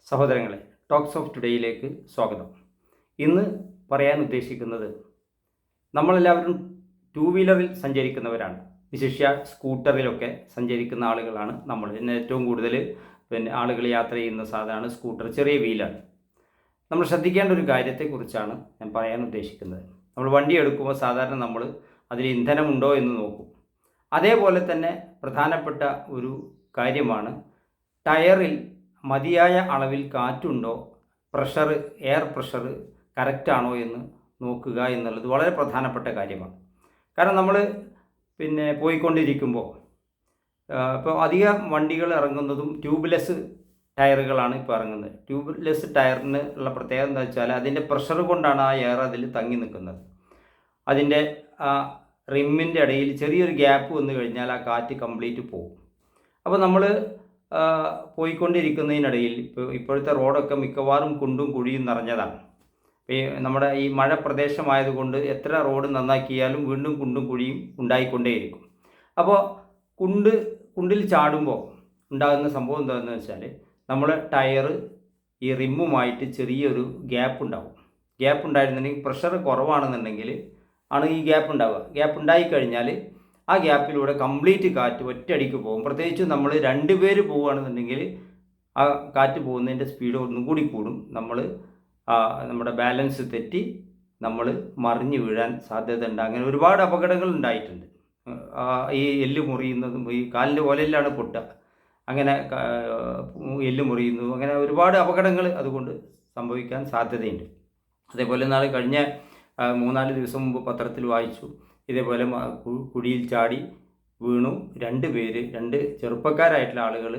സഹോദരങ്ങളെ, talks of ടുഡേയിലേക്ക് സ്വാഗതം. ഇന്ന് പറയാൻ ഉദ്ദേശിക്കുന്നത്, നമ്മളെല്ലാവരും ടൂ വീലറിൽ സഞ്ചരിക്കുന്നവരാണ്. വിശേഷ്യ സ്കൂട്ടറിലൊക്കെ സഞ്ചരിക്കുന്ന ആളുകളാണ് നമ്മൾ. ഇന്ന് ഏറ്റവും കൂടുതൽ ആളുകൾ യാത്ര ചെയ്യുന്ന സാധനമാണ് സ്കൂട്ടർ, ചെറിയ വീലാണ്. നമ്മൾ ശ്രദ്ധിക്കേണ്ട ഒരു കാര്യത്തെക്കുറിച്ചാണ് ഞാൻ പറയാൻ ഉദ്ദേശിക്കുന്നത്. നമ്മൾ വണ്ടി എടുക്കുമ്പോൾ സാധാരണ നമ്മൾ അതിൽ ഇന്ധനമുണ്ടോ എന്ന് നോക്കും. അതേപോലെ തന്നെ പ്രധാനപ്പെട്ട ഒരു കാര്യമാണ് ടയറിൽ മതിയായ അളവിൽ കാറ്റുണ്ടോ, എയർ പ്രഷർ കറക്റ്റാണോ എന്ന് നോക്കുക എന്നുള്ളത് വളരെ പ്രധാനപ്പെട്ട കാര്യമാണ്. കാരണം നമ്മൾ പോയിക്കൊണ്ടിരിക്കുമ്പോൾ ഇപ്പോൾ അധികം വണ്ടികൾ ഇറങ്ങുന്നതും ട്യൂബ്ലെസ് ടയറുകളാണ് ഇപ്പോൾ ഇറങ്ങുന്നത്. ട്യൂബ്ലെസ് ടയറിന് ഉള്ള പ്രത്യേകത എന്താ വെച്ചാൽ അതിൻ്റെ പ്രഷർ കൊണ്ടാണ് ആ എയർ അതിൽ തങ്ങി നിൽക്കുന്നത്. അതിൻ്റെ ആ റിമ്മിൻ്റെ ഇടയിൽ ചെറിയൊരു ഗ്യാപ്പ് വന്നു കഴിഞ്ഞാൽ ആ കാറ്റ് കംപ്ലീറ്റ് പോകും. അപ്പോൾ നമ്മൾ പോയിക്കൊണ്ടിരിക്കുന്നതിനിടയിൽ ഇപ്പോഴത്തെ റോഡൊക്കെ മിക്കവാറും കുണ്ടും കുഴിയും നിറഞ്ഞതാണ്. നമ്മുടെ ഈ മഴ പ്രദേശമായതുകൊണ്ട് എത്ര റോഡ് നന്നാക്കിയാലും വീണ്ടും കുണ്ടും കുഴിയും ഉണ്ടായിക്കൊണ്ടേയിരിക്കും. അപ്പോൾ കുണ്ടിൽ ചാടുമ്പോൾ ഉണ്ടാകുന്ന സംഭവം എന്താണെന്ന് വെച്ചാൽ, നമ്മൾ ടയർ ഈ റിമ്മുമായിട്ട് ചെറിയൊരു ഗ്യാപ്പ് ഉണ്ടാവും. ഗ്യാപ്പ് ഉണ്ടായിരുന്നുണ്ടെങ്കിൽ പ്രഷർ കുറവാണെന്നുണ്ടെങ്കിൽ ആണ് ഈ ഗ്യാപ്പ് ഉണ്ടാവുക. ഗ്യാപ്പ് ഉണ്ടായിക്കഴിഞ്ഞാൽ ആ ഗ്യാപ്പിലൂടെ കംപ്ലീറ്റ് കാറ്റ് ഒറ്റയടിക്ക് പോകും. പ്രത്യേകിച്ച് നമ്മൾ 2 പേര് പോവുകയാണെന്നുണ്ടെങ്കിൽ ആ കാറ്റ് പോകുന്നതിൻ്റെ സ്പീഡ് ഒന്നും കൂടി കൂടും. നമ്മുടെ ബാലൻസ് തെറ്റി നമ്മൾ മറിഞ്ഞു വീഴാൻ സാധ്യത ഉണ്ട്. അങ്ങനെ ഒരുപാട് അപകടങ്ങൾ ഉണ്ടായിട്ടുണ്ട്. ഈ എല്ല് മുറിയുന്നതും, ഈ കാലിൻ്റെ ഓലയിലാണ് പൊട്ടുക, അങ്ങനെ എല്ല് മുറിയുന്നു, അങ്ങനെ ഒരുപാട് അപകടങ്ങൾ അതുകൊണ്ട് സംഭവിക്കാൻ സാധ്യതയുണ്ട്. അതേപോലെ കഴിഞ്ഞ 3-4 ദിവസം മുമ്പ് പത്രത്തിൽ വായിച്ചു, ഇതേപോലെ കുഴിയിൽ ചാടി വീണു 2 പേര്, 2 ചെറുപ്പക്കാരായിട്ടുള്ള ആളുകൾ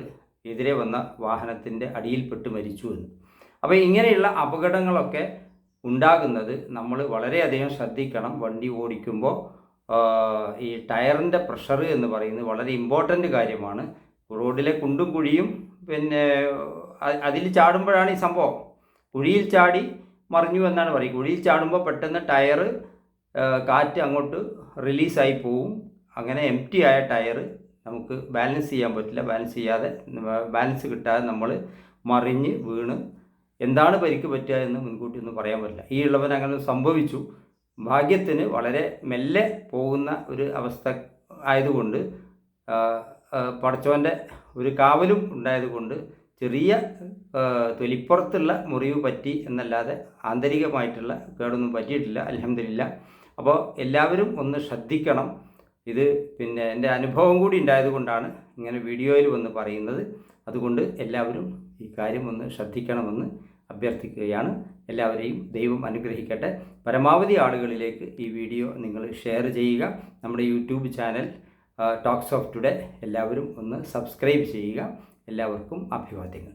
എതിരെ വന്ന വാഹനത്തിൻ്റെ അടിയിൽപ്പെട്ട് മരിച്ചു എന്ന്. അപ്പോൾ ഇങ്ങനെയുള്ള അപകടങ്ങളൊക്കെ ഉണ്ടാകുന്നത് നമ്മൾ വളരെയധികം ശ്രദ്ധിക്കണം. വണ്ടി ഓടിക്കുമ്പോൾ ഈ ടയറിൻ്റെ പ്രഷർ എന്ന് പറയുന്നത് വളരെ ഇമ്പോർട്ടൻ്റ് കാര്യമാണ്. റോഡിലെ കുണ്ടും കുഴിയും അതിൽ ചാടുമ്പോഴാണ് ഈ സംഭവം. കുഴിയിൽ ചാടി മറിഞ്ഞു എന്നാണ് പറയുക. കുഴിയിൽ ചാടുമ്പോൾ പെട്ടെന്ന് ടയർ കാറ്റ് അങ്ങോട്ട് റിലീസായി പോവും. അങ്ങനെ എംപ്റ്റി ആയ ടയർ നമുക്ക് ബാലൻസ് ചെയ്യാൻ പറ്റില്ല. ബാലൻസ് കിട്ടാതെ നമ്മൾ മറിഞ്ഞ് വീണ് എന്താണ് പരിക്ക് പറ്റുക എന്ന് മുൻകൂട്ടി ഒന്നും പറയാൻ പറ്റില്ല. ഈ ഉള്ളവൻ അങ്ങനെ സംഭവിച്ചു. ഭാഗ്യത്തിന് വളരെ മെല്ലെ പോകുന്ന ഒരു അവസ്ഥ ആയതുകൊണ്ട്, പടച്ചവൻ്റെ ഒരു കാവലും ഉണ്ടായതുകൊണ്ട് ചെറിയ തൊലിപ്പുറത്തുള്ള മുറിവ് പറ്റി എന്നല്ലാതെ ആന്തരികമായിട്ടുള്ള കേടൊന്നും പറ്റിയിട്ടില്ല, അൽഹംദുലില്ലാ. അപ്പോൾ എല്ലാവരും ഒന്ന് ശ്രദ്ധിക്കണം. ഇത് എൻ്റെ അനുഭവം കൂടി ഉണ്ടായതുകൊണ്ടാണ് ഇങ്ങനെ വീഡിയോയിൽ വന്ന് പറയുന്നത്. അതുകൊണ്ട് എല്ലാവരും ഈ കാര്യം ഒന്ന് ശ്രദ്ധിക്കണമെന്ന് അഭ്യർത്ഥിക്കുകയാണ്. എല്ലാവരെയും ദൈവം അനുഗ്രഹിക്കട്ടെ. പരമാവധി ആളുകളിലേക്ക് ഈ വീഡിയോ നിങ്ങൾ ഷെയർ ചെയ്യുക. നമ്മുടെ YouTube channel talks of today എല്ലാവരും ഒന്ന് സബ്സ്ക്രൈബ് ചെയ്യുക. എല്ലാവർക്കും അഭിവാദ്യങ്ങൾ.